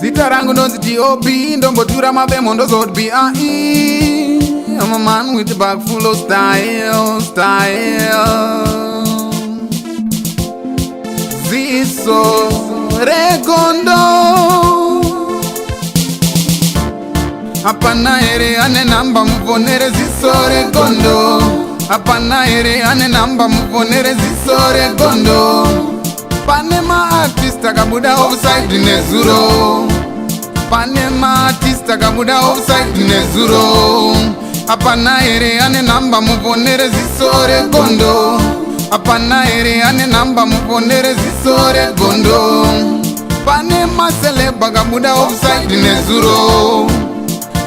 Zita rangu ndonzi T.O.B. Ndombotura mabemo ndozoti B.I.E. I'm a man with a bag full of style. Ziso Regondo. Apana ere ane namba muvonere Ziso Regondo. Apana ere ane namba muvonere Ziso Regondo. Pane ma artista kabuda offside nezuro. Pane ma artista kabuda offside nezuro. Apana ere ane namba muvonere Ziso Regondo. Apana ere ane namba muvonere Ziso Regondo. Pane ma celeba kabuda offside nezuro.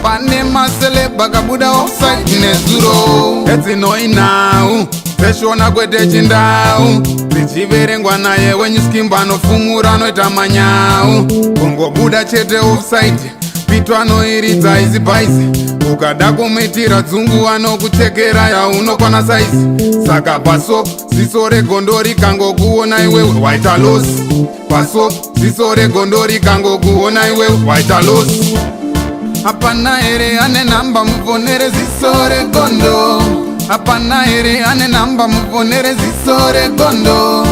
Pane ma celeba kabuda offside nezuro. Etsinoi now Veshona kwete chindau Zichiverengwa naye wenyuskimba nofumura noita manyau. Kongobuda chete offside Pito anoiridza izi bhaisi. Ukada kumitira dzungu anokuchekera yaunokwana saizi. Saka pasop Ziso Regondo rikangokuona iwewe waita loss. Pasop Ziso Regondo rikangokuona iwewe waita loss. Apana ere ane namba muvonere Ziso Regondo. Apana ere ane namba muvonere Ziso Regondo.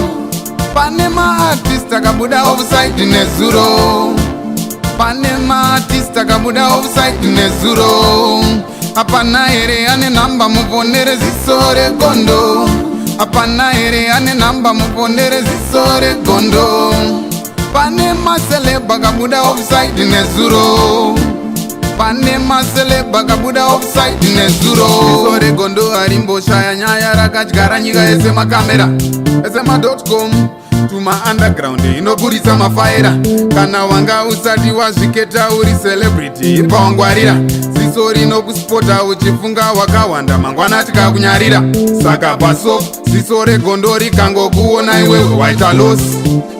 Pane ma artista kabuda offside nezuro. Pane ma artista kabuda offside nezuro. Apana ere ane namba muvonere Ziso Regondo. Apana ere ane namba muvonere Ziso Regondo. Pane ma celeba kabuda offside nezuro. Pane ma celeba kabuda offside nezuro. Ziso Regondo arimboshaya nyaya rakadyara nyika yese makamera ese ma.com tuma underground inoburitsa mafaira. Kana wanga usati wazviketa uri celebrity iripawangwarira. Ziso rinokuspota uchifunga wakawanda mangwana tikakunyarira. Saka pasop Ziso Regondo rikangokuona iwewe waita loss.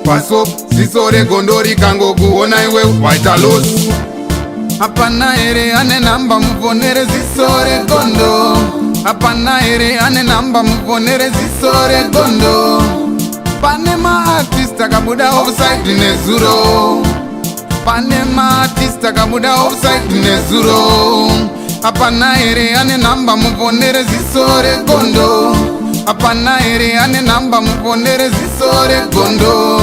Pasop Ziso Regondo rikangokuona iwewe waita loss. Apana ere ane namba muvonere Ziso Regondo. Apana ere ane namba muvonere Ziso Regondo. Pane ma artista kabuda offside nezuro. Pane ma artista kabuda offside nezuro. Apana ere ane namba muvonere Ziso Regondo. Apana ere ane namba muvonere Ziso Regondo.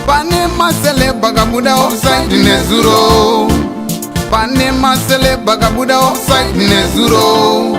Pane ma celeba kabuda offside nezuro. Pane ma celeba kabuda offside nezuro.